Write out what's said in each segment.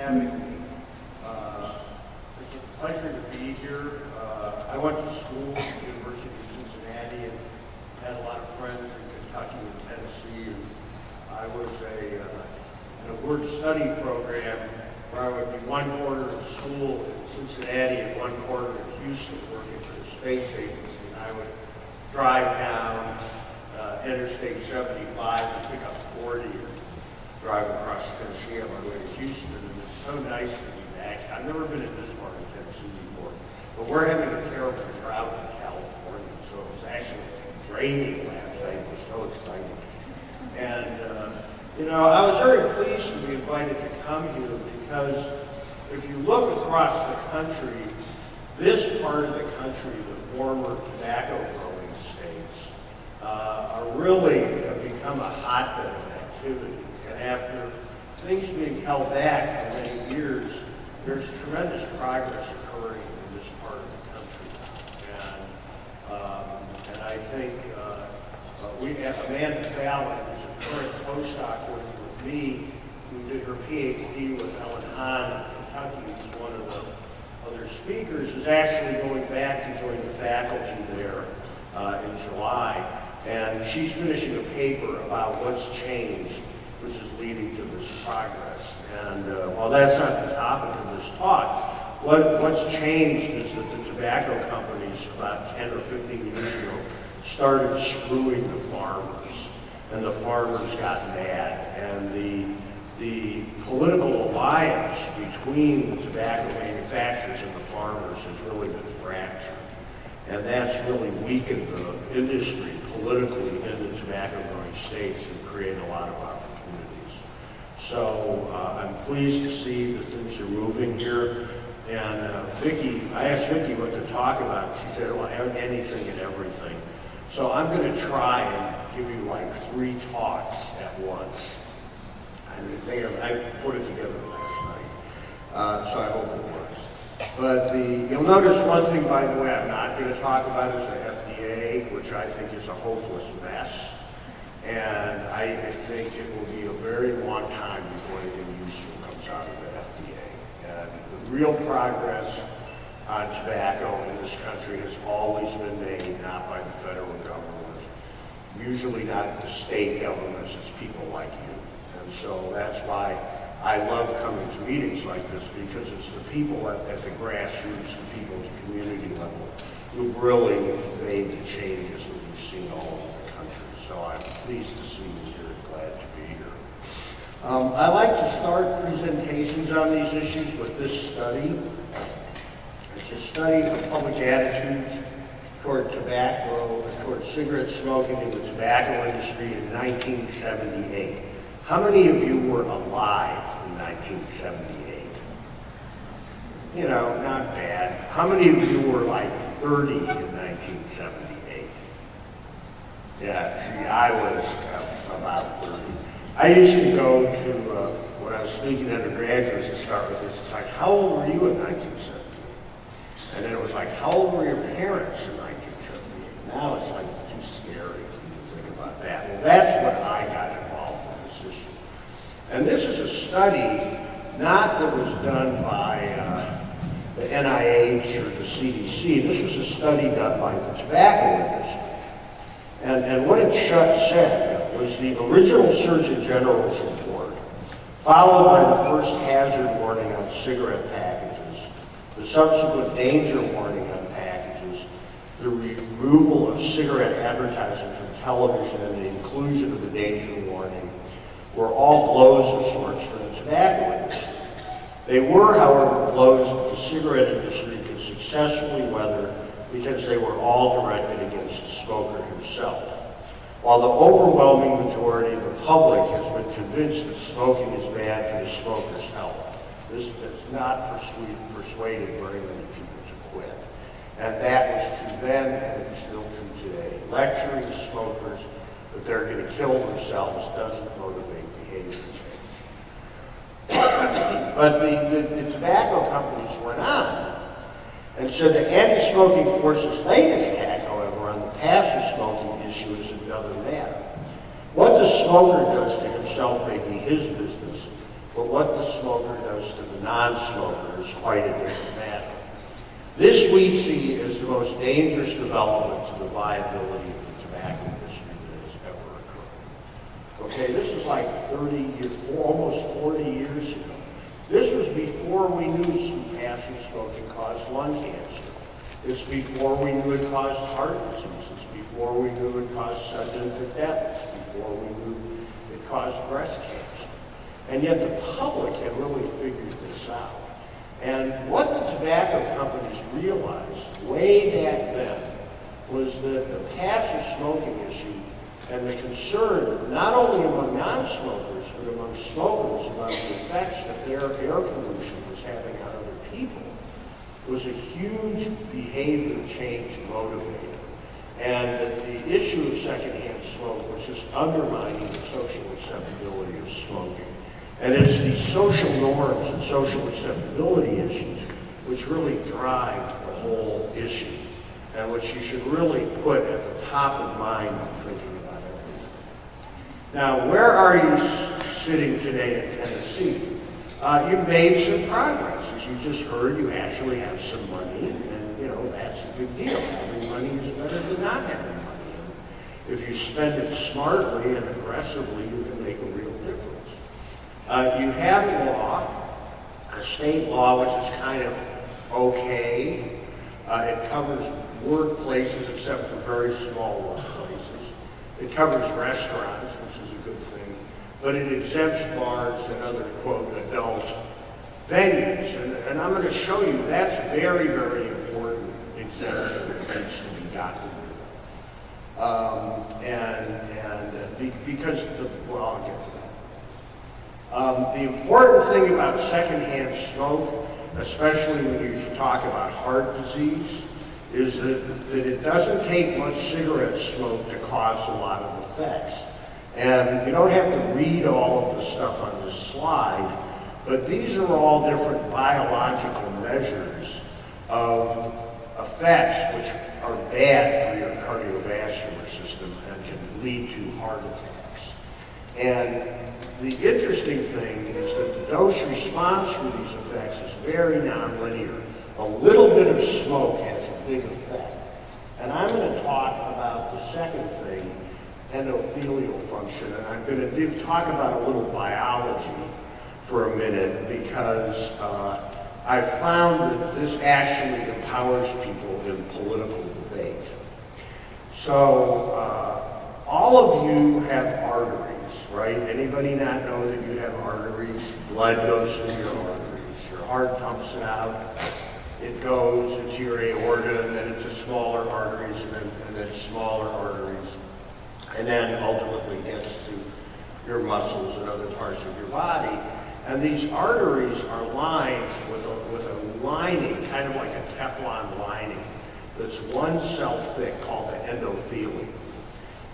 having me. It's a pleasure to be here. I went to school at the University of Cincinnati and had a lot of friends in Kentucky and Tennessee. And I was in a word study program where I would be one quarter of school in Cincinnati and one quarter in Houston working for the space agency. And I would drive down Interstate 75 and pick up 40 and drive across Tennessee on my way to Houston. And it's so nice to be back. I've never been in this part of Tennessee before, but we're having a terrible drought in California, so it was actually raining last night. It was so exciting. And, I was very pleased to be invited to come here because if you look across the country, this part of the country, the former tobacco growing states, are really have become a hotbed of activity. And after things being held back for many years, there's tremendous progress occurring in this part of the country. And I think we have Amanda Fallon, who's a current postdoc working with me, who did her PhD with Ellen Hahn in Kentucky, who's one of the other speakers, is actually going back to join the faculty there in July. And she's finishing a paper about what's changed, which is leading to this progress. And while that's not the topic of this talk, what's changed is that the tobacco companies about 10 or 15 years ago started screwing the farmers, and the farmers got mad. And the political alliance between the tobacco manufacturers and the farmers has really been fractured. And that's really weakened the industry politically in the tobacco growing states and created a lot of opportunities. So I'm pleased to see that things are moving here. And I asked Vicki what to talk about. She said, well, anything and everything. So I'm going to try and give you like 3 talks at once. I put it together last night, so I hope it works. But you'll notice one thing, by the way, I'm not going to talk about is the FDA, which I think is a hopeless mess. And I think it will be a very long time before anything useful comes out of the FDA. And the real progress on tobacco in this country has always been made not by the federal government, usually not the state governments, it's people like you. And so that's why I love coming to meetings like this, because it's the people at the grassroots, the people at the community level, who've really made the changes that we've seen all over the country. So I'm pleased to see you here and glad to be here. I like to start presentations on these issues with this study. It's a study of public attitudes toward tobacco, toward cigarette smoking in the tobacco industry in 1978. How many of you were alive in 1978? Not bad. How many of you were like 30 in 1978? Yeah, see, I was about 30. I used to go to, when I was speaking undergraduates, to start with this, it's like, how old were you in 1978? And then it was like, how old were your parents in 1978? Now it's like too scary to think about that. Well, that's when I got involved in this issue. And this is a study, not that was done by the NIH or the CDC. This was a study done by the tobacco industry. And what it said was the original Surgeon General's report, followed by the first hazard warning on cigarette packages, the subsequent danger warning on packages, the removal of cigarette advertising from television, and the inclusion of the danger warning were all blows of sorts for the tobacco industry. They were, however, blows that the cigarette industry could successfully weather because they were all directed against the smoker himself. While the overwhelming majority of the public has been convinced that smoking is bad for the smoker's health, this has not persuaded very many people to quit. And that was true then, and it's still true today. Lecturing smokers that they're going to kill themselves doesn't motivate behavior change. But the tobacco companies went on and said the Anti-Smoking Force's latest tack, however, on the passive smoking issue is another matter. What the smoker does to himself may be his business, but what the smoker does to the non-smoker is quite a different matter. This we see as the most dangerous development to the viability of the tobacco industry that has ever occurred. Okay, this is like 30 years, almost 40 years ago. This was before we knew passive smoking caused lung cancer. It's before we knew it caused heart disease. It's before we knew it caused sudden infant death. It's before we knew it caused breast cancer. And yet the public had really figured this out. And what the tobacco companies realized way back then was that the passive smoking issue and the concern, not only among non-smokers, but among smokers about the effects that their air pollution was having on other people, was a huge behavior change motivator. And that the issue of secondhand smoke was just undermining the social acceptability of smoking. And it's these social norms and social acceptability issues which really drive the whole issue, and which you should really put at the top of mind when thinking about everything. Now, where are you sitting today in Tennessee? You've made some progress. As you just heard, you actually have some money, and you know that's a good deal. Having money is better than not having money. And if you spend it smartly and aggressively, you can make a real difference. You have a state law, which is kind of okay. It covers workplaces except for very small workplaces. It covers restaurants, which is a good thing. But it exempts bars and other, quote, adult venues. And I'm going to show you that's very, very important exemption that needs to be gotten rid of. Because, well, I'll get to that. The important thing about secondhand smoke, especially when you talk about heart disease, is that it doesn't take much cigarette smoke to cause a lot of effects. And you don't have to read all of the stuff on this slide, but these are all different biological measures of effects which are bad for your cardiovascular system and can lead to heart attacks. And the interesting thing is that the dose response for these effects is very nonlinear. A little bit of smoke has a big effect. And I'm going to talk about the second thing, endothelial function, and I'm going to talk about a little biology for a minute because I found that this actually empowers people in political debate. So all of you have arteries, right? Anybody not know that you have arteries? Blood goes through your arteries. Your heart pumps it out. It goes into your aorta and then into smaller arteries and then smaller arteries. And then ultimately gets to your muscles and other parts of your body. And these arteries are lined with a lining, kind of like a Teflon lining, that's one cell thick called the endothelium.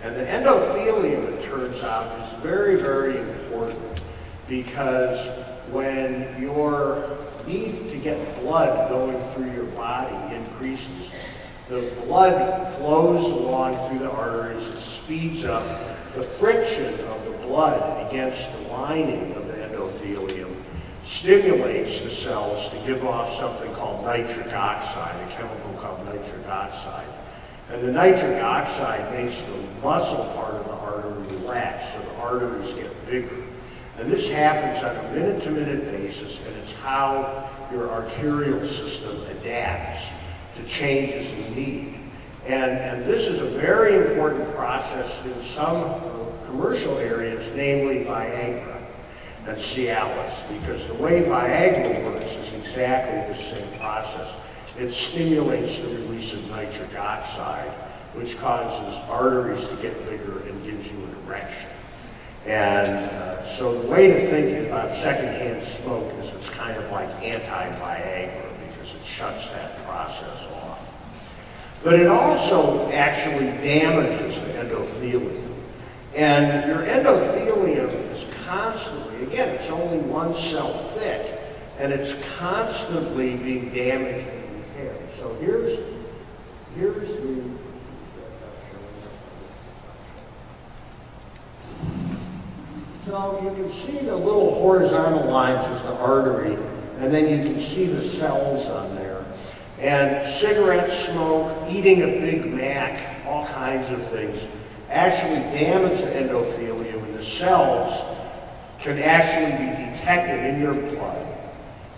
And the endothelium, it turns out, is very, very important because when your need to get blood going through your body increases, the blood flows along through the arteries, it speeds up. The friction of the blood against the lining of the endothelium stimulates the cells to give off something called nitric oxide, a chemical called nitric oxide. And the nitric oxide makes the muscle part of the artery relax, so the arteries get bigger. And this happens on a minute-to-minute basis, and it's how your arterial system adapts to changes in need. And this is a very important process in some commercial areas, namely Viagra and Cialis, because the way Viagra works is exactly the same process. It stimulates the release of nitric oxide, which causes arteries to get bigger and gives you an erection. And so the way to think about secondhand smoke is it's kind of like anti-Viagra because it shuts that process off. But it also actually damages the endothelium. And your endothelium is constantly, again, it's only one cell thick, and it's constantly being damaged and repaired. So here's the so you can see the little horizontal lines as the artery and then you can see the cells on there. And cigarette smoke, eating a Big Mac, all kinds of things, actually damage the endothelium, and the cells can actually be detected in your blood.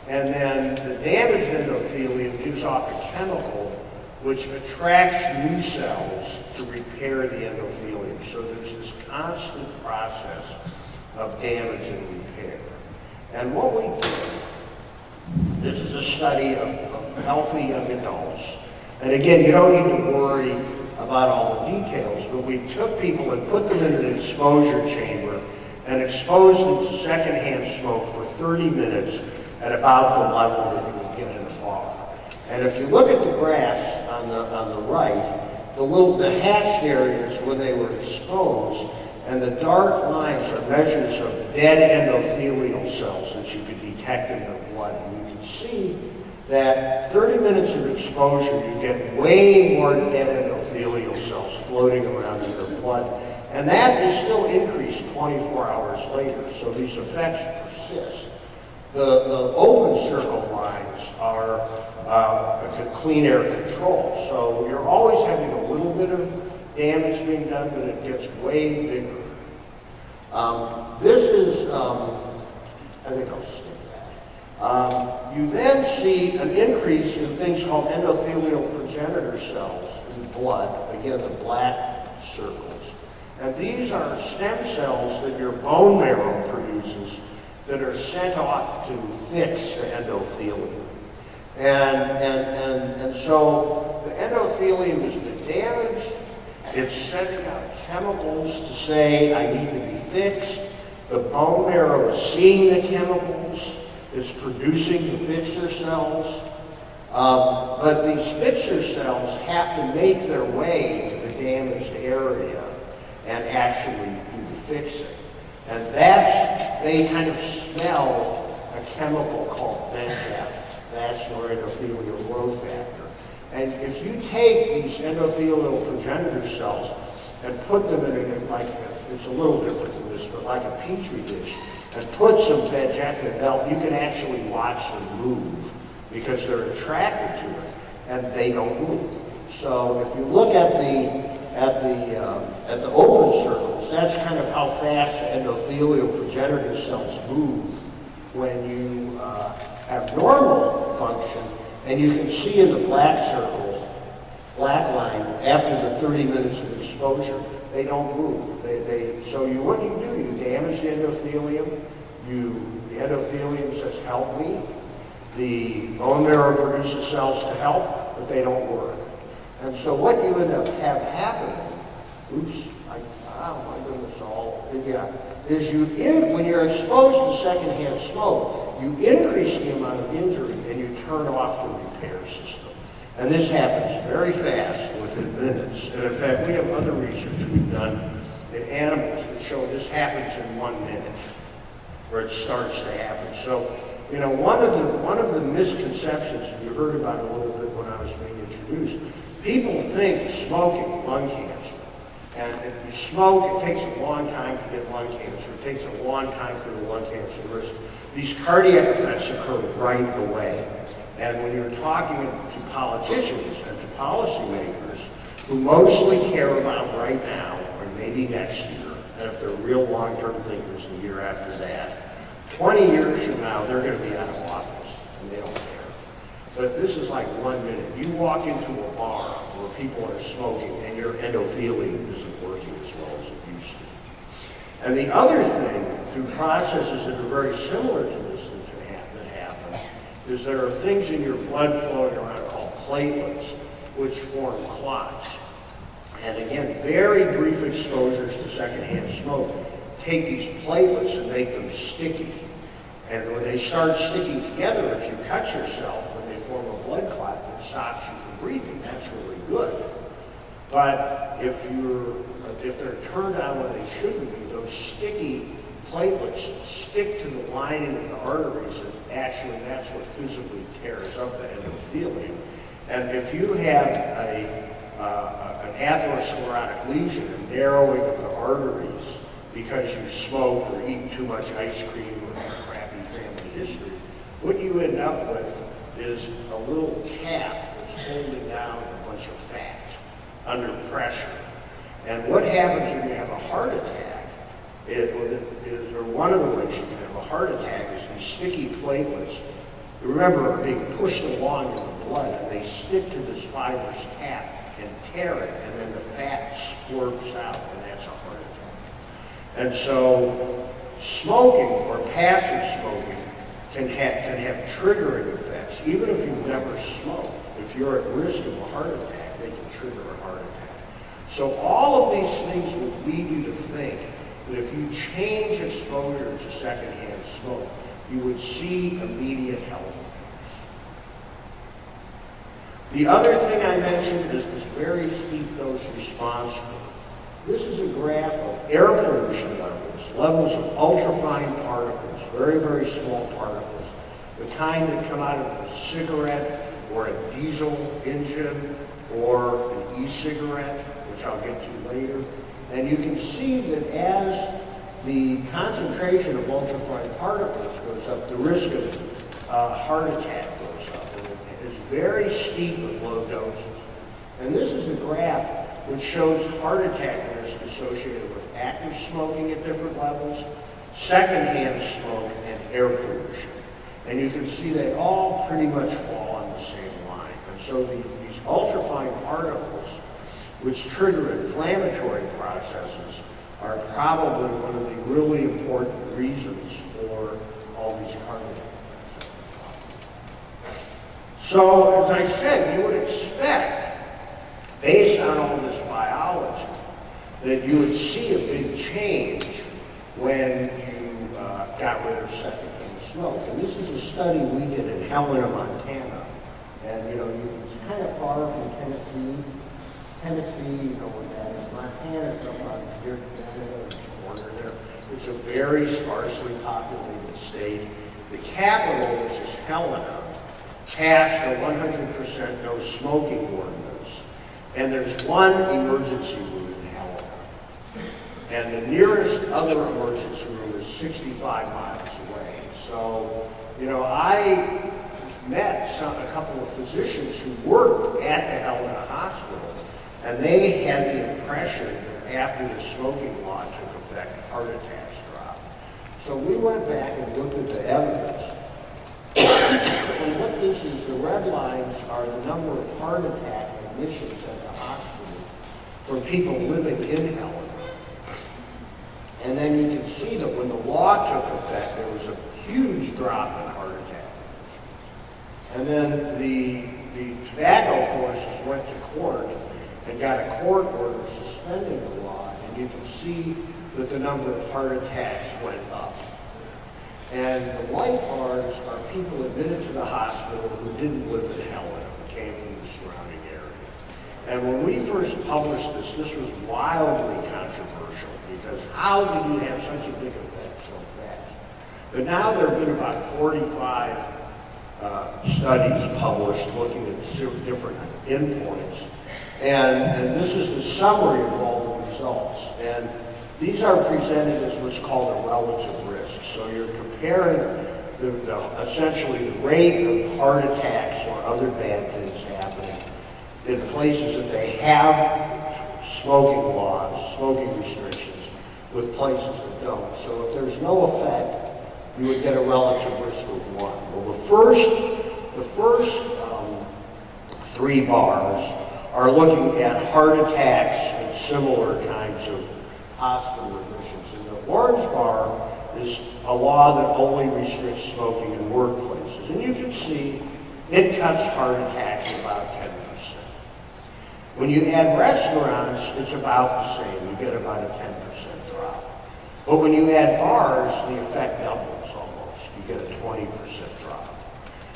And then the damaged endothelium gives off a chemical which attracts new cells to repair the endothelium. So there's this constant process of damage and repair. And what we did, this is a study of healthy young adults. And again, you don't need to worry about all the details, but we took people and put them in an exposure chamber and exposed them to secondhand smoke for 30 minutes at about the level that you would get in a bar. And if you look at the graphs on the right, the hatched areas when they were exposed, and the dark lines are measures of dead endothelial cells that you could detect in their blood. And you can see that 30 minutes of exposure, you get way more dead endothelial cells floating around in your blood. And that is still increased 24 hours later, so these effects persist. The open circle lines are a clean air control, so you're always having a little bit of damage being done, but it gets way bigger. This is, I think I'll skip that. You then see an increase in things called endothelial progenitor cells in blood, again the black circles. And these are stem cells that your bone marrow produces that are sent off to fix the endothelium. And so the endothelium has been damaged. It's sending out chemicals to say, I need to be fixed. The bone marrow is seeing the chemicals. It's producing the fixer cells. But these fixer cells have to make their way to the damaged area and actually do the fixing. And they kind of smell a chemical called VEGF, vascular endothelial growth factor. And if you take these endothelial progenitor cells and put them in it's a little different than this, but like a petri dish, and put some VEGF in it, you can actually watch them move because they're attracted to it, and they don't move. So if you look at the open circles, that's kind of how fast the endothelial progenitor cells move when you have normal function. And you can see in the black circle, black line, after the 30 minutes of exposure, they don't move. So what do? You damage the endothelium. The endothelium says, help me. The bone marrow produces cells to help, but they don't work. And so what you end up happening, is when you're exposed to secondhand smoke, you increase the amount of injury and you turn off the repair system. And this happens very fast, within minutes. And in fact, we have other research we've done in animals that show this happens in 1 minute, where it starts to happen. So, one of the misconceptions, and you heard about it a little bit when I was being introduced, people think smoking lung cancer. And if you smoke, it takes a long time to get lung cancer. It takes a long time for the lung cancer risk. These cardiac events occur right away. And when you're talking to politicians and to policymakers who mostly care about right now or maybe next year, and if they're real long-term thinkers the year after that, 20 years from now, they're going to be out of office, and they don't care. But this is like 1 minute. You walk into a bar where people are smoking and your endothelium isn't working as well as it used to. And the other thing, through processes that are very similar to this that happen, is there are things in your blood flowing around called platelets, which form clots. And again, very brief exposures to secondhand smoke take these platelets and make them sticky. And when they start sticking together, if you cut yourself, when they form a blood clot that stops you from breathing, that's really good. But if they're turned on when they shouldn't be, those sticky platelets stick to the lining of the arteries, and actually that's what physically tears up the endothelium. And if you have an atherosclerotic lesion, a narrowing of the arteries because you smoke or eat too much ice cream or have a crappy family history, what you end up with is a little cap that's holding down a bunch of fat under pressure. And what happens when you have a heart attack or one of the ways you can have a heart attack is these sticky platelets, you remember, are being pushed along in the blood, and they stick to this fibrous cap and tear it, and then the fat squirts out, and that's a heart attack. And so smoking or passive smoking can have triggering effects. Even if you've never smoked, if you're at risk of a heart attack, they can trigger a heart attack. So all of these things will lead you to think that if you change exposure to secondhand smoke, you would see immediate health effects. The other thing I mentioned is this very steep dose response curve. This is a graph of air pollution levels of ultrafine particles, very, very small particles, the kind that come out of a cigarette or a diesel engine or an e-cigarette, which I'll get to later. And you can see that as the concentration of ultrafine particles goes up, the risk of heart attack goes up. And it is very steep at low doses. And this is a graph which shows heart attack risk associated with active smoking at different levels, secondhand smoke, and air pollution. And you can see they all pretty much fall on the same line. And so these ultrafine particles, which trigger inflammatory processes, are probably one of the really important reasons for all these heart attacks. So, as I said, you would expect, based on all this biology, that you would see a big change when you got rid of secondhand smoke. And this is a study we did in Helena, Montana. And, it's kind of far from Tennessee. Tennessee, you know what that is. Montana's up on here, Canada, the border there. It's a very sparsely populated state. The capital, which is Helena, passed a 100% no smoking ordinance. And there's one emergency room in Helena. And the nearest other emergency room is 65 miles away. So, I met a couple of physicians who worked at the Helena Hospital, and they had the impression that after the smoking law took effect, heart attacks dropped. So we went back and looked at the evidence. And what this is, the red lines are the number of heart attack admissions at the hospital for people living in Helena. And then you can see that when the law took effect, there was a huge drop in heart attack admissions. And then the tobacco forces went to court and got a court order suspending the law, and you can see that the number of heart attacks went up. And the white bars are people admitted to the hospital who didn't live in Helena, who came from the surrounding area. And when we first published this was wildly controversial, because how did you have such a big effect so fast? But now there have been about 45 studies published looking at different endpoints. And this is the summary of all the results. And these are presented as what's called a relative risk. So you're comparing essentially the rate of heart attacks or other bad things happening in places that they have smoking laws, smoking restrictions, with places that don't. So if there's no effect, you would get a relative risk of 1. Well, the first 3 bars are looking at heart attacks and similar kinds of hospital admissions. And the orange bar is a law that only restricts smoking in workplaces. And you can see it cuts heart attacks about 10%. When you add restaurants, it's about the same. You get about a 10% drop. But when you add bars, the effect doubles almost. You get a 20% drop.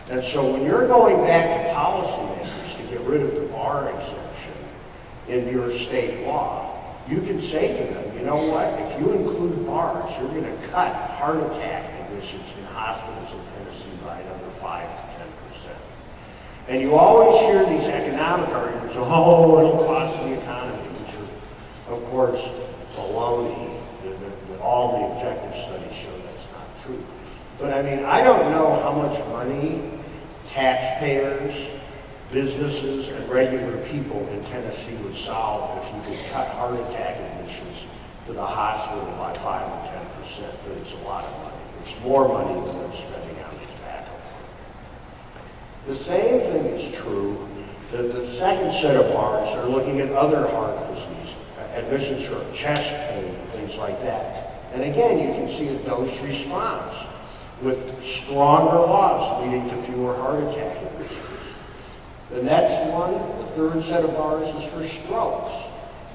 And so when you're going back to policymakers to get rid of the bar exemption in your state law, you can say to them, you know what, if you include bars, you're going to cut heart attack admissions in hospitals in Tennessee by another 5 to 10%. And you always hear these economic arguments, oh, it'll cost the economy, which are, of course, baloney. All the objective studies show that's not true. But I mean, I don't know how much money taxpayers, businesses, and regular people in Tennessee would solve if you could cut heart attack admissions to the hospital by 5 or 10%, but it's a lot of money. It's more money than they're spending on tobacco. The same thing is true that the second set of bars are looking at other heart disease, admissions for chest pain, things like that. And again, you can see a dose response with stronger laws leading to fewer heart attack admissions. The next one, the third set of bars, is for strokes.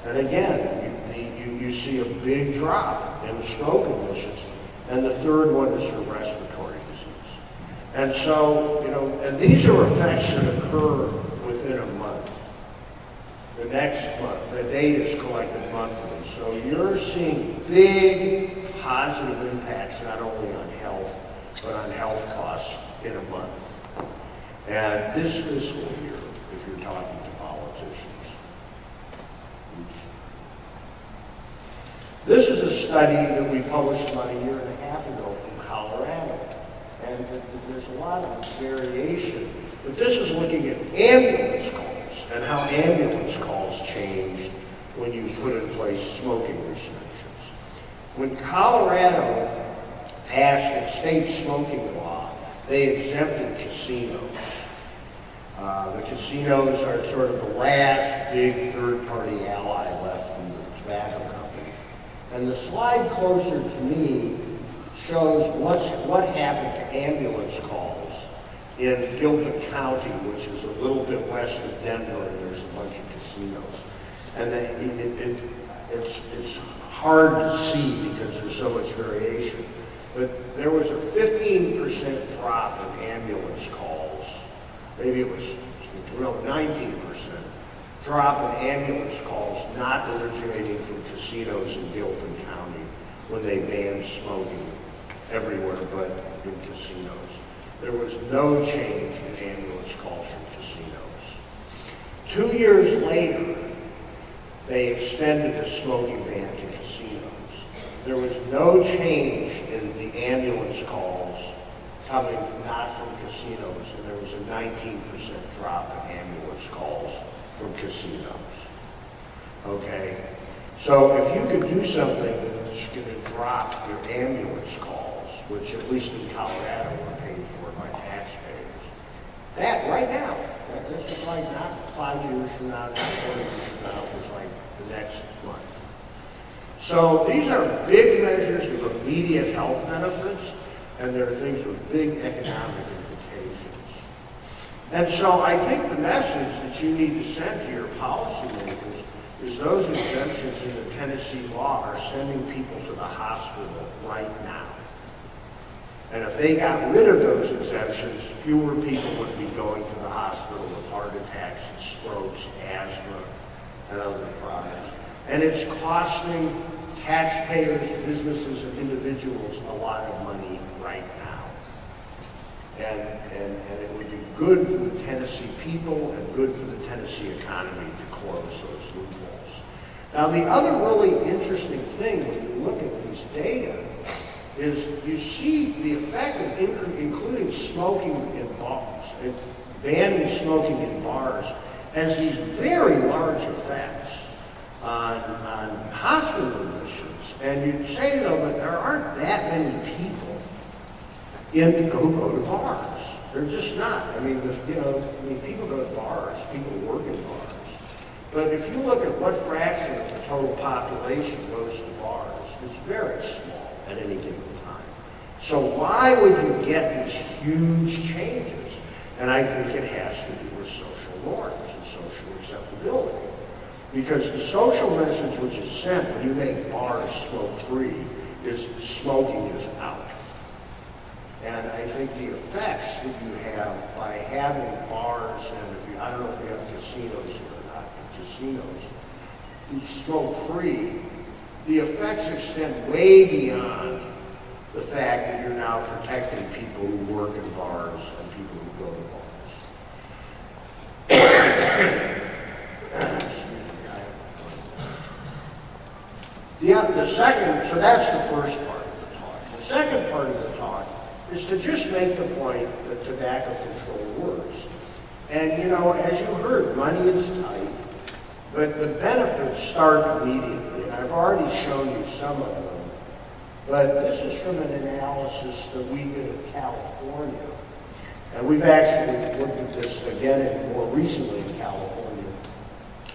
And again, you see a big drop in stroke admissions. And the third one is for respiratory disease. And so, and these are effects that occur within a month. The next month, the data is collected monthly. So you're seeing big positive impacts not only on health, but on health costs in a month. And this fiscal year, if you're talking to politicians. This is a study that we published about a year and a half ago from Colorado. And there's a lot of variation. But this is looking at ambulance calls and how ambulance calls changed when you put in place smoking restrictions. When Colorado passed its state smoking law, they exempted casinos. The casinos are sort of the last big third-party ally left from the tobacco company. And the slide closer to me shows what happened to ambulance calls in Gilpin County, which is a little bit west of Denver, and there's a bunch of casinos. And it's hard to see because there's so much variation. But there was a 15% drop in ambulance calls. Maybe it was 19% drop in ambulance calls not originating from casinos in Gilpin County when they banned smoking everywhere but in casinos. There was no change in ambulance calls from casinos. 2 years later, they extended the smoking ban to casinos. There was no change in the ambulance calls coming not from casinos, and there was a 19% drop in ambulance calls from casinos. Okay? So if you could do something that's going to drop your ambulance calls, which at least in Colorado were paid for by taxpayers, that right now, this is like not 5 years from now, not 40 years from now, it's like the next month. So these are big measures with immediate health benefits, and they're things with big economic implications. And so I think the message that you need to send to your policymakers is those exemptions in the Tennessee law are sending people to the hospital right now. And if they got rid of those exemptions, fewer people would be going to the hospital with heart attacks and strokes, asthma, and other problems. And it's costing taxpayers, businesses, and individuals a lot of money right now. And it would be good for the Tennessee people and good for the Tennessee economy to close those loopholes. Now, the other really interesting thing when you look at these data is you see the effect of including smoking in bars, and banning smoking in bars has these very large effects on hospital admissions. And you'd say, though, that there aren't that many people who go to bars. They're just not. I mean, people go to bars, people work in bars. But if you look at what fraction of the total population goes to bars, it's very small at any given time. So why would you get these huge changes? And I think it has to do with social norms and social acceptability. Because the social message which is sent when you make bars smoke-free is smoking is out. And I think the effects that you have by having bars, and I don't know if we have casinos here or not, but casinos, you smoke-free, the effects extend way beyond the fact that you're now protecting people who work in bars and people who go to bars. The second, so that's the first part of the talk. The second part of the talk is to just make the point that tobacco control works. And you know, as you heard, money is tight, but the benefits start immediately. And I've already shown you some of them. But this is from an analysis that we did of California. And we've actually looked at this again more recently in California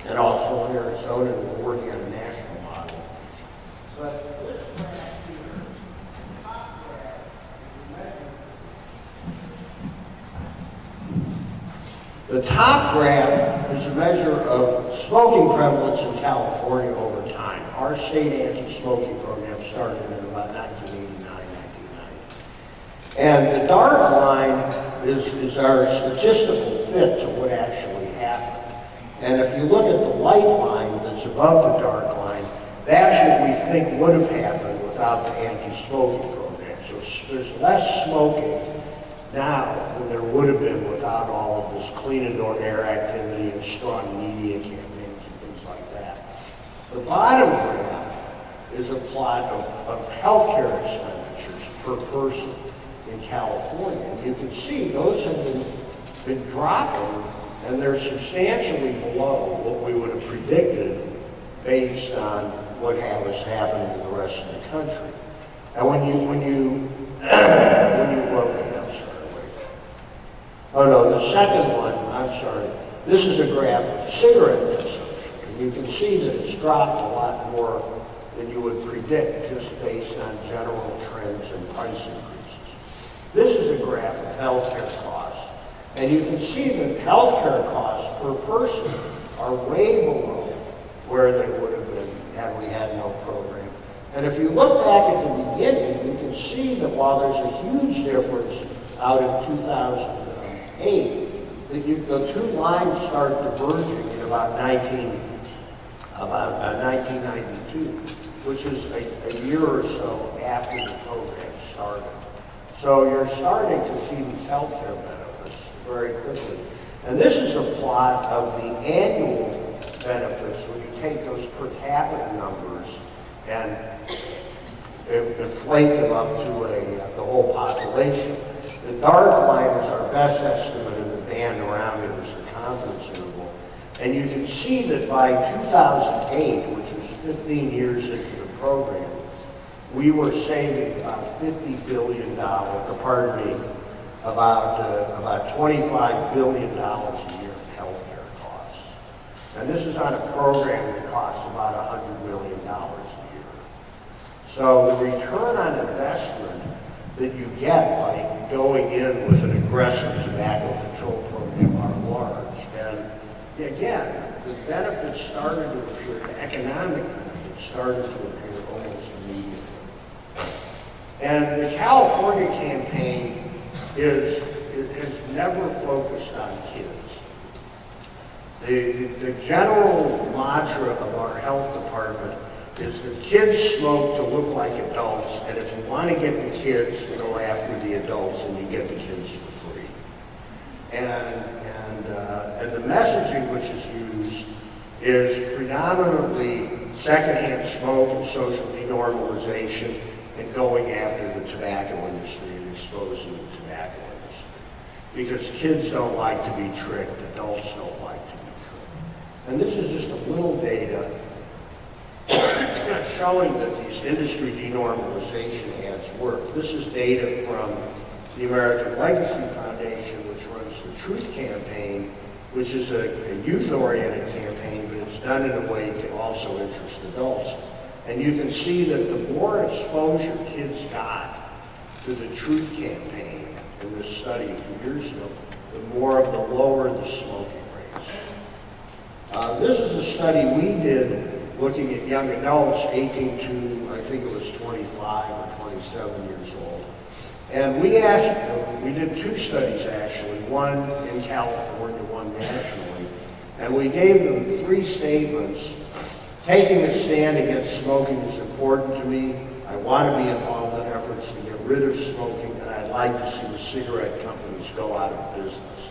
and also in Arizona, and we're working on a national model. But this graph here, top graph, the top graph is a measure of smoking prevalence in California over time. Our state anti-smoking program started in about 1989, 1990. And the dark line is our statistical fit to what actually happened. And if you look at the light line that's above the dark line, that's what we think would have happened without the anti-smoking program. So there's less smoking now than there would have been without all of this clean indoor air activity and strong media campaigns and things like that. The bottom graph is a plot of healthcare expenditures per person in California. And you can see those have been dropping, and they're substantially below what we would have predicted based on what was happening in the rest of the country. And when you oh no, the second one, I'm sorry, this is a graph of cigarette consumption. And you can see that it's dropped a lot more than you would predict just based on general trends and price increases. This is a graph of healthcare costs. And you can see that healthcare costs per person are way below where they would have been had we had no program. And if you look back at the beginning, you can see that while there's a huge difference out in 2008, that the two lines start diverging in about 1992, which is a year or so after the program started. So you're starting to see these healthcare benefits very quickly. And this is a plot of the annual benefits when you take those per capita numbers and inflate them up to the whole population. The dark line is our best estimate, and the band around it is the confidence interval. And you can see that by 2008, which was 15 years into the program, we were saving about $50 billion, about $25 billion a year in healthcare costs. And this is on a program that costs about $100 million a year. So the return on investment that you get by going in with an aggressive tobacco control program are large. And again, the benefits started to appear, the economic benefits started to appear almost immediately. And the California campaign has never focused on kids. The general mantra of our health department is that kids smoke to look like adults, and if you want to get the kids, go after the adults, and you get the kids for free. And the messaging which is used is predominantly secondhand smoke and social denormalization, and going after the tobacco industry and exposing the tobacco industry. Because kids don't like to be tricked, adults don't like to be tricked. And this is just a little data showing that these industry denormalization ads work. This is data from the American Legacy Foundation, which runs the Truth Campaign, which is a youth-oriented campaign, but it's done in a way to also interest adults. And you can see that the more exposure kids got to the Truth Campaign in this study a few years ago, the lower the smoking rates. This is a study we did looking at young adults 18 to, I think it was 25 or 27 years old. And we asked them, we did two studies actually, one in California, one nationally, and we gave them three statements. Taking a stand against smoking is important to me. I want to be involved in efforts to get rid of smoking, and I'd like to see the cigarette companies go out of business.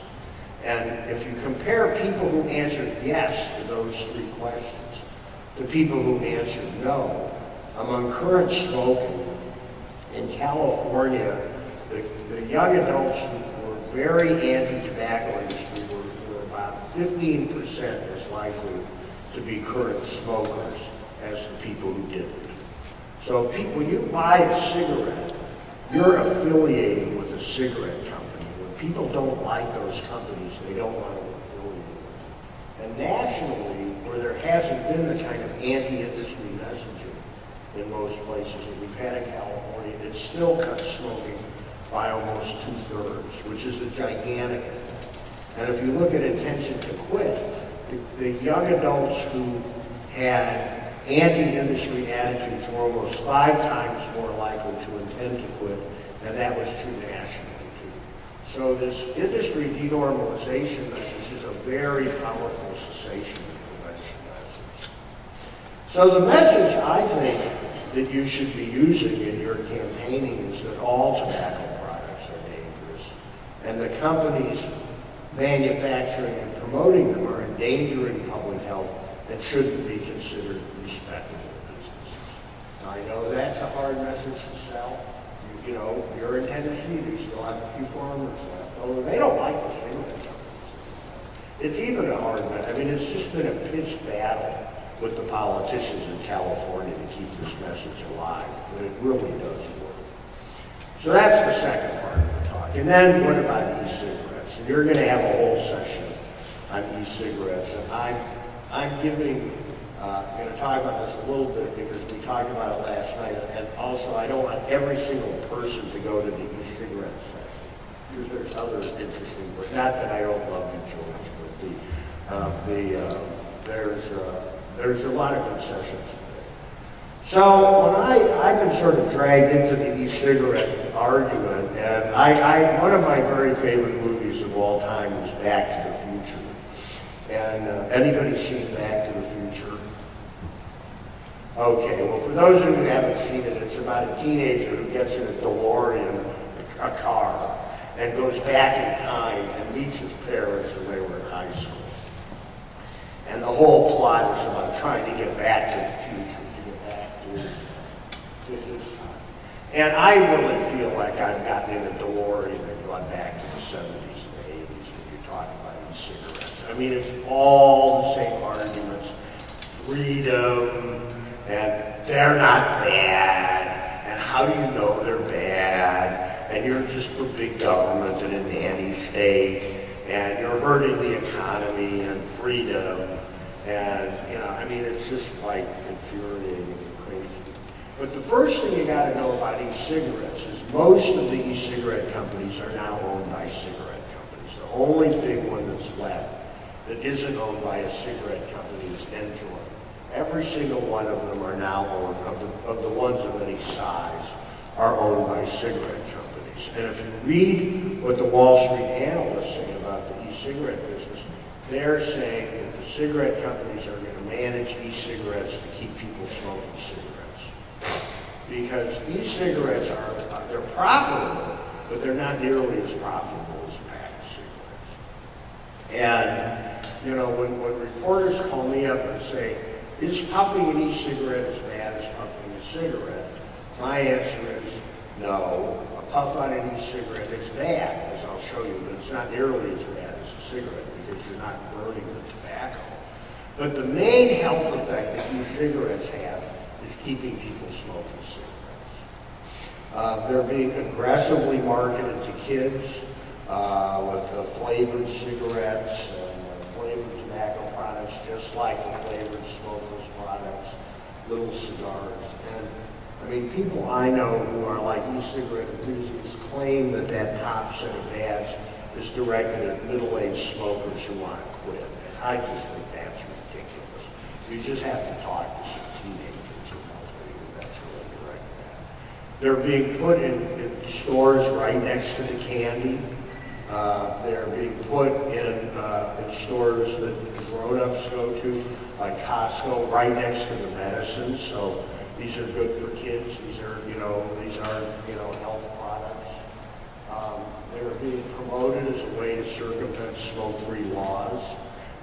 And if you compare people who answered yes to those three questions to people who answered no, among current smoking in California, the young adults who were very anti-tobacco industry were about 15% as likely to be current smokers as the people who didn't. So when you buy a cigarette, you're affiliating with a cigarette company. When people don't like those companies, they don't want to affiliate with them. And nationally, where there hasn't been the kind of anti-industry messaging in most places that we've had in California, it still cuts smoking by almost 2/3, which is a gigantic thing. And if you look at intention to quit, the young adults who had anti-industry attitudes were almost 5 times more likely to intend to quit, and that was true nationally too. So this industry denormalization message is a very powerful cessation and prevention message. So the message I think that you should be using in your campaigning is that all tobacco products are dangerous, and the companies manufacturing and promoting them are endangering public health and shouldn't be considered respectable businesses. Now, I know that's a hard message to sell. You know, you're in Tennessee, they still have a few farmers left, although they don't like the cigarette companies. It's even a hard message. I mean, it's just been a pitched battle with the politicians in California to keep this message alive, but it really does work. So that's the second part of the talk. And then what about e-cigarettes? And you're going to have a whole session on e-cigarettes, and I'm going to talk about this a little bit because we talked about it last night, and also I don't want every single person to go to the e-cigarette session, because there's other interesting, but not that I don't love you, George, but there's a lot of good sessions. So when I've been sort of dragged into the e-cigarette argument, and one of my very favorite movies of all time was Back to the Future. And anybody seen Back to the Future? Okay, well, for those of you who haven't seen it, it's about a teenager who gets in a DeLorean, a car, and goes back in time and meets his parents when they were in high school. And the whole plot is about trying to get back to the future, to get back to his time. And I really feel like I've gotten in a DeLorean and gone back to the 70s and the 80s when you're talking about e-cigarettes. I mean, it's all the same arguments. Freedom, and they're not bad, and how do you know they're bad? And you're just for big government and a nanny state, and you're hurting the economy and freedom, and, you know, I mean, it's just like infuriating and crazy. But the first thing you gotta know about e-cigarettes is most of the e-cigarette companies are now owned by cigarette companies. The only big one that's left that isn't owned by a cigarette company is Enjoy. Every single one of them are now owned, of the ones of any size, are owned by cigarette companies. And if you read what the Wall Street analysts say about the e-cigarette business, they're saying that the cigarette companies are going to manage e-cigarettes to keep people smoking cigarettes. Because e-cigarettes they're profitable, but they're not nearly as profitable as a pack of cigarettes. And, you know, when reporters call me up and say, is puffing an e-cigarette as bad as puffing a cigarette? My answer is no. A puff on an e-cigarette is bad, as I'll show you, but it's not nearly as bad as a cigarette because you're not burning the tobacco. But the main health effect that e-cigarettes have is keeping people smoking cigarettes. They're being aggressively marketed to kids with flavored cigarettes and flavored tobacco products, just like the flavored smokeless products, little cigars. And I mean, people I know who are like e-cigarette enthusiasts claim that that top set of ads is directed at middle-aged smokers who want to quit. And I just think that's ridiculous. You just have to talk to some teenagers who know that that's really directed at. They're being put in stores right next to the candy. They're being put in stores that grown-ups go to, like Costco, right next to the medicines. So these are good for kids. These are health products. They're being promoted as a way to circumvent smoke-free laws.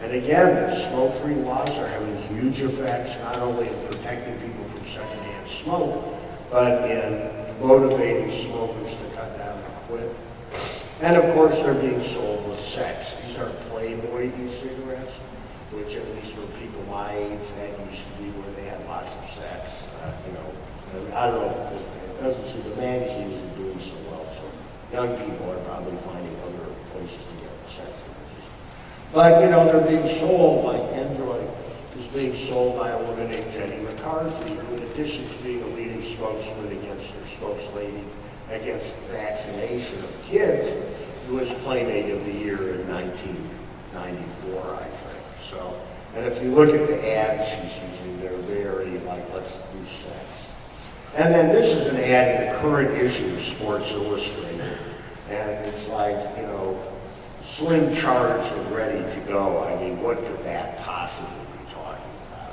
And again, the smoke-free laws are having huge effects, not only in protecting people from secondhand smoke, but in motivating smokers to cut down on with. And of course, they're being sold with sex. These are Playboy e-cigarettes, which at least for people my age, that used to be where they had lots of sex. You know, I don't know, it doesn't seem the magazine isn't doing so well, so young people are probably finding other places to get sex images. But, you know, they're being sold, like Android is being sold by a woman named Jenny McCarthy, who in addition to being a leading spokesman against her spokeslady against vaccination of kids, was Playmate of the Year in 1994, I think. So, and if you look at the ads she's using, they're very like, let's do sex. And then this is an ad in the current issue of Sports Illustrated, and it's like, you know, slim charged and ready to go. I mean, what could that possibly be talking about?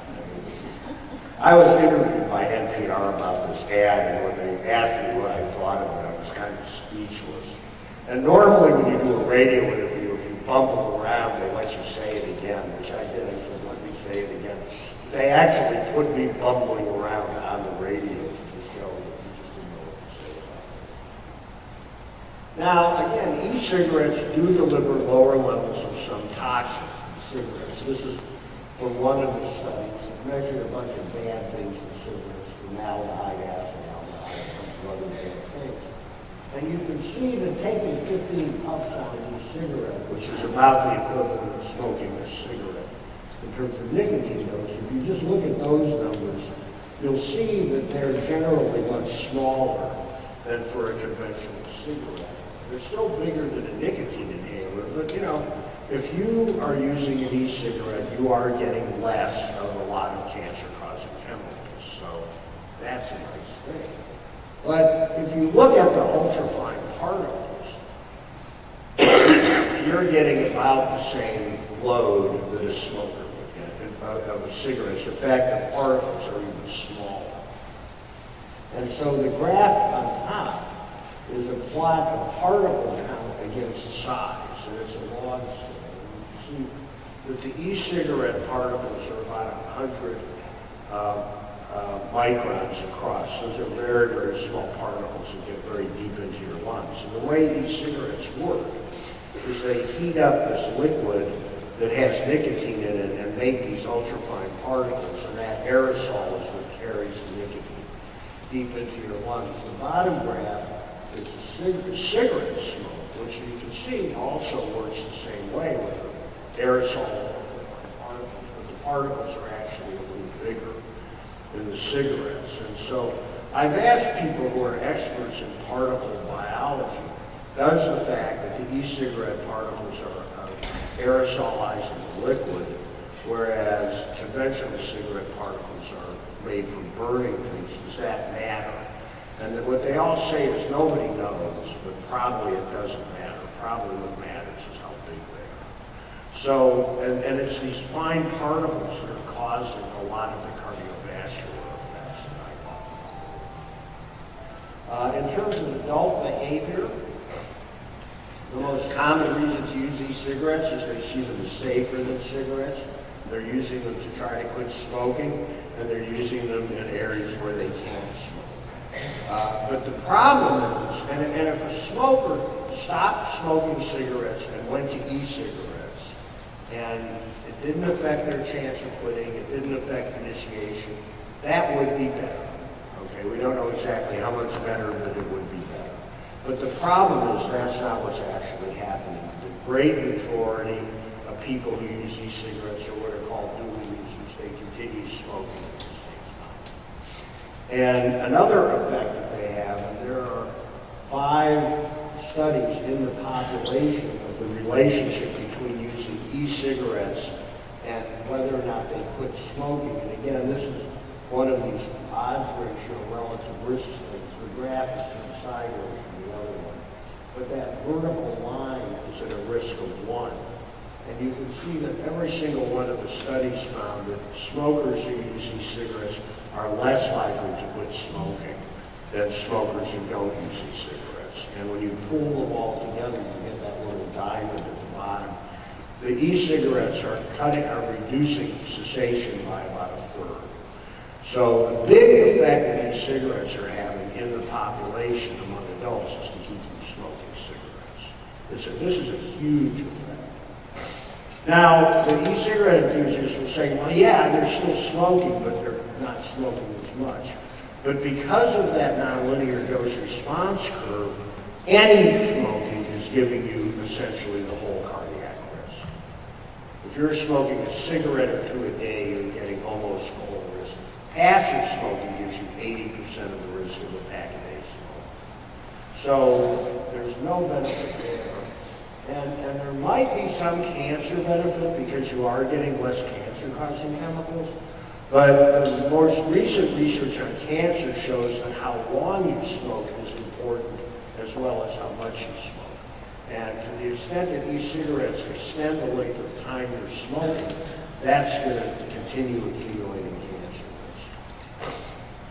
I was interviewed by NPR about this ad, and when they asked me what I thought of it, I was kind of speechless. And normally when you do a radio interview, if you bumble around, they let you say it again, which I did. I said, let me say it again. They actually put me bumbling around on the radio to show that you just didn't know what to say about it. Now, again, e-cigarettes do deliver lower levels of some toxins in cigarettes. This is from one of the studies that measured a bunch of bad things in cigarettes, formaldehyde, acetaldehyde, a bunch of other bad things. And you can see that taking 15 puffs out of each cigarette, which is about the equivalent of smoking a cigarette in terms of nicotine dose, if you just look at those numbers, you'll see that they're generally much smaller than for a conventional cigarette. They're still bigger than a nicotine inhaler, but you know, if you are using an e-cigarette, you are getting less of a lot of cancer-causing chemicals, so that's a nice thing. But if you look at the ultrafine particles, you're getting about the same load that a smoker would get of cigarettes. In fact, the particles are even smaller. And so the graph on top is a plot of particle count against size, and it's a log scale. And you see that the e-cigarette particles are about 100 microns across. Those are very, very small particles that get very deep into your lungs. And the way these cigarettes work is they heat up this liquid that has nicotine in it and make these ultrafine particles, and that aerosol is what carries the nicotine deep into your lungs. The bottom graph is the cigarette smoke, which you can see also works the same way with aerosol ultrafine particles, but the particles are actually a little bigger in the cigarettes. And so I've asked people who are experts in particle biology, does the fact that the e-cigarette particles are aerosolizing the liquid, whereas conventional cigarette particles are made from burning things, does that matter? And that what they all say is nobody knows, but probably it doesn't matter. Probably what matters is how big they are. So, and it's these fine particles that are causing a lot of the cardiovascular effects that I talked about. In terms of adult behavior, the most common reason to use e-cigarettes is they see them as safer than cigarettes. They're using them to try to quit smoking, and they're using them in areas where they can't smoke. But the problem is, and if a smoker stopped smoking cigarettes and went to e-cigarettes, and it didn't affect their chance of quitting, it didn't affect initiation, that would be better. Okay, we don't know exactly how much better, but it would be better. But the problem is that's not what's actually happening. The great majority of people who use e-cigarettes are what are called dual users. They continue smoking at the same time. And another effect that they have, and there are 5 studies in the population of the relationship between using e-cigarettes and whether or not they quit smoking. And again, this is one of these odds ratio relative risk things. The graph is to the sideways from the other one. But that vertical line is at a risk of 1. And you can see that every single one of the studies found that smokers who use e-cigarettes are less likely to quit smoking than smokers who don't use e-cigarettes. And when you pull them all together, you get that little diamond at the bottom. The e-cigarettes are reducing cessation by about 1/3. So the big effect that e-cigarettes are having having in the population among adults is to keep from smoking cigarettes. This is a huge effect. Now, the e-cigarette enthusiasts will say, well, yeah, they're still smoking, but they're not smoking as much. But because of that nonlinear dose response curve, any smoking is giving you essentially the whole cardiac risk. If you're smoking a cigarette or two a day, you're getting almost the whole risk. Passive smoking gives you 80% of the risk of a pack-a-day smoke. So there's no benefit there. And there might be some cancer benefit because you are getting less cancer-causing chemicals. But the most recent research on cancer shows that how long you smoke is important as well as how much you smoke. And to the extent that e-cigarettes extend the length of time you're smoking, that's going to continue accumulating cancer risk.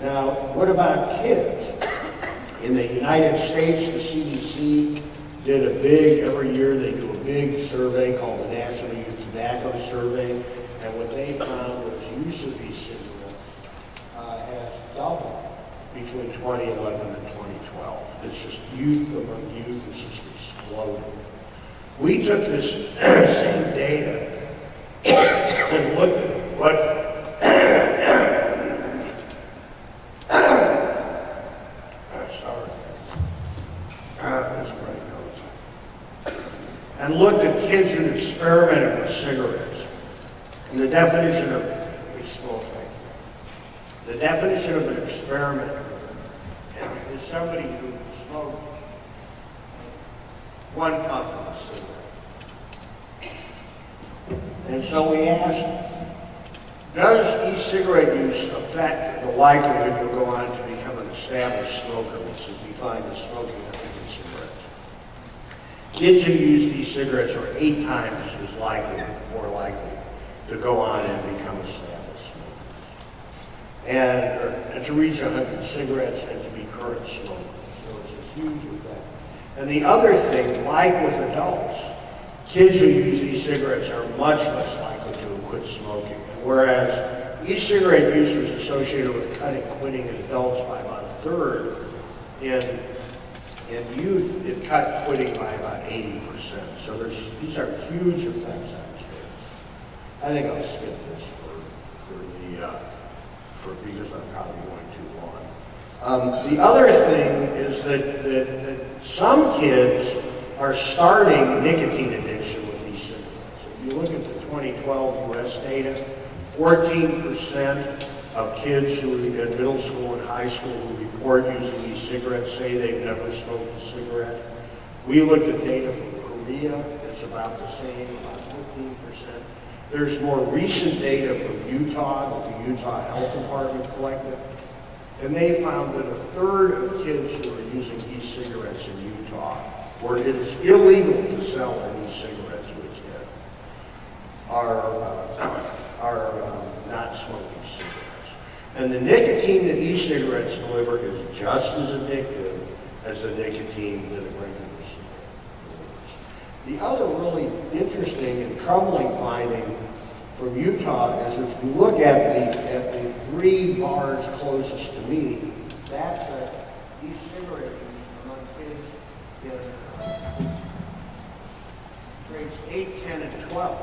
Now, what about kids? In the United States, the CDC did every year they do a big survey called the National Youth Tobacco Survey, and what they found was use of these cigarettes has doubled between 2011 and 2012. It's just youth among youth is just exploding. We took this same data and looked at what and looked at kids who experimented with cigarettes. And the definition of an experiment is somebody who smoked one puff of a cigarette. And so we asked, does e-cigarette use affect the likelihood you'll go on to become an established smoker, which is defined as smoking cigarettes? Kids who use these cigarettes are 8 times more likely to go on and become established smokers. And to reach 100 cigarettes and to be current smokers. So it's a huge effect. And the other thing, like with adults, kids who use e-cigarettes are much less likely to quit smoking. Whereas e-cigarette use was associated with quitting in adults by about 1/3, in youth, it cut quitting by about 80%. So these are huge effects on kids. I think I'll skip this because I'm probably going too long. The other thing is that some kids are starting nicotine addiction with these cigarettes. If you look at the 2012 U.S. data, 14% of kids who are in middle school and high school who report using these cigarettes say they've never smoked a cigarette. We looked at data from Korea, it's about the same, about 15%. There's more recent data from Utah that the Utah Health Department collected, and they found that 1/3 of kids who are using e-cigarettes in Utah, where it's illegal to sell an e-cigarette to a kid, are not smoking cigarettes. And the nicotine that e-cigarettes deliver is just as addictive as the nicotine that a regular cigarette delivers. The other really interesting and troubling finding from Utah is if you look at the 3 bars closest to me, that's e-cigarette use among kids in grades 8, 10, and 12.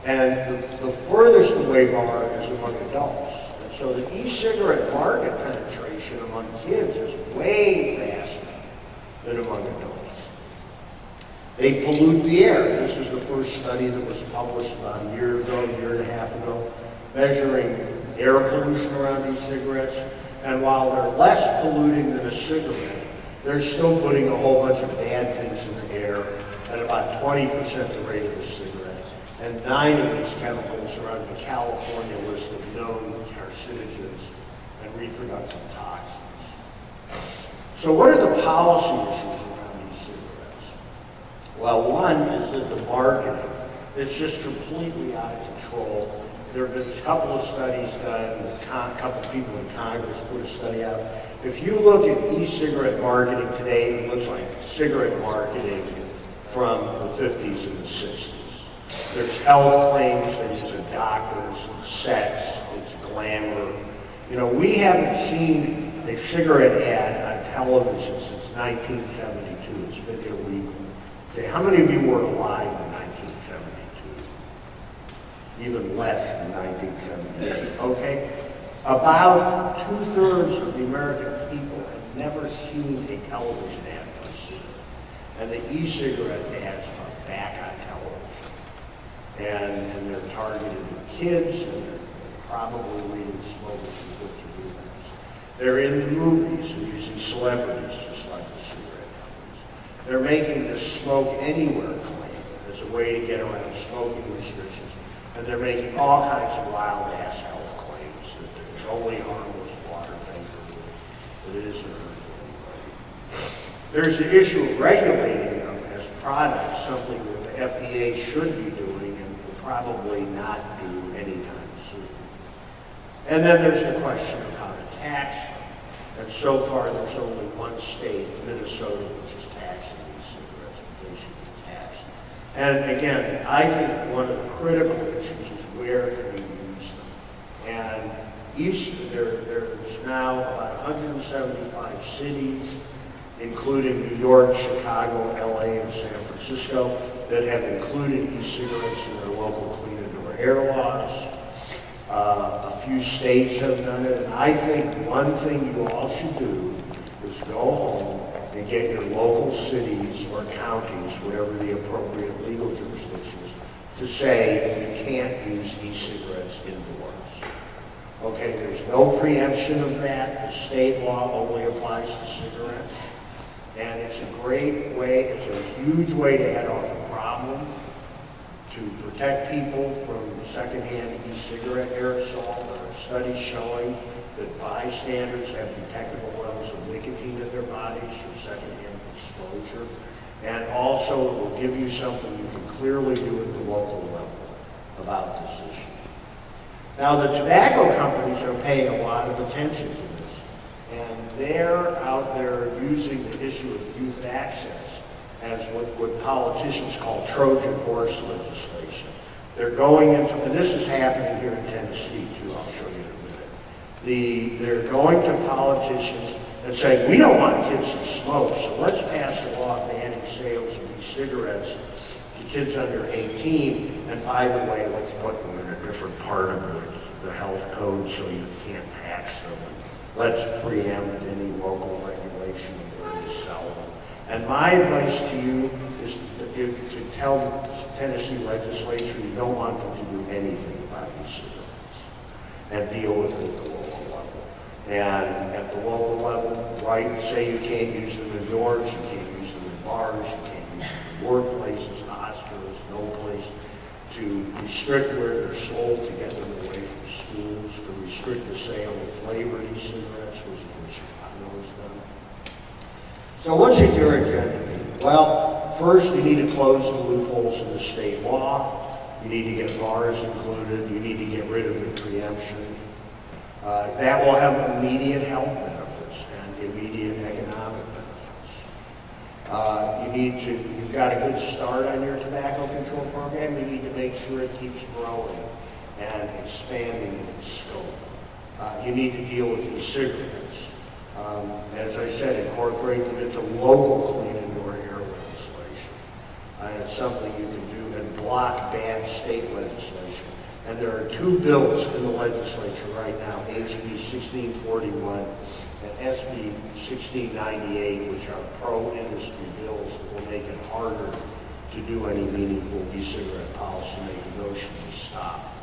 And the furthest away bar is among adults. And so the e-cigarette market penetration among kids is way faster than among adults. They pollute the air. This is the first study that was published about a year and a half ago, measuring air pollution around e-cigarettes. And while they're less polluting than a cigarette, they're still putting a whole bunch of bad things in the air at about 20% the rate of a cigarette. And 9 of these chemicals are on the California list of known carcinogens and reproductive toxins. So what are the policy issues around these cigarettes? Well, one is that the marketing, it's just completely out of control. There have been a couple of studies done, a couple of people in Congress put a study out. If you look at e-cigarette marketing today, it looks like cigarette marketing from the 50s and the 60s. There's health claims, they're using doctors, sex, it's glamour. You know, we haven't seen a cigarette ad on television since 1972. It's been illegal. Okay, how many of you were alive in 1972? Even less than 1978, okay? About 2/3 of the American people have never seen a television ad for a cigarette. And the e-cigarette ads are back on television. And they're targeted at kids, and they're probably leading smokers to what to do. They're in the movies and using celebrities just like the cigarette companies. They're making the smoke anywhere claim as a way to get around smoking restrictions. And they're making all kinds of wild-ass health claims that there's only harmless water vapor, but it isn't hurting anybody. There's the issue of regulating them as products, something that the FDA should be doing and will probably not do anytime soon. And then there's the question of how to tax them. And so far, there's only one state, Minnesota, which is taxing these cigarettes, but they should be taxed. And again, I think one of the critical issues is where can we use them? And there's now about 175 cities, including New York, Chicago, LA, and San Francisco, that have included e-cigarettes in their local clean indoor air laws. A few states have done it, and I think one thing you all should do is go home and get your local cities or counties, whatever the appropriate legal jurisdiction is, to say you can't use e-cigarettes indoors. Okay, there's no preemption of that. The state law only applies to cigarettes. And it's a great way, it's a huge way to head off a problem, to protect people from secondhand e-cigarette aerosol. There are studies showing that bystanders have detectable levels of nicotine in their bodies from secondhand exposure. And also it will give you something you can clearly do at the local level about this issue. Now the tobacco companies are paying a lot of attention to this. And they're out there using the issue of youth access as what politicians call Trojan horse legislation. They're going into, and this is happening here in Tennessee too, I'll show you in a minute. They're going to politicians and saying, we don't want kids to smoke, so let's pass a law banning sales of these cigarettes to kids under 18, and by the way, let's put them in a different part of the health code so you can't tax them. Let's preempt any local regulation of where you sell them. And my advice to you is to tell the Tennessee legislature you don't want them to do anything about e-cigarettes and deal with it at the local level. And at the local level, right, say you can't use them indoors, you can't use them in bars, you can't use them in workplaces, hospitals, no place to restrict where they're sold to get them away from schools, to restrict the sale of flavored e-cigarettes, which is what Chicago has done. So what's your agenda? Well, first you need to close the loopholes in the state law. You need to get bars included. You need to get rid of the preemption. That will have immediate health benefits and immediate economic benefits. You've got a good start on your tobacco control program. You need to make sure it keeps growing and expanding in its scope. You need to deal with e-cigarettes. As I said, incorporate them into local clean indoor air legislation. And it's something you can do and block bad state legislation. And there are two bills in the legislature right now, HB 1641 and SB 1698, which are pro-industry bills that will make it harder to do any meaningful e-cigarette policy making. Those should be stopped.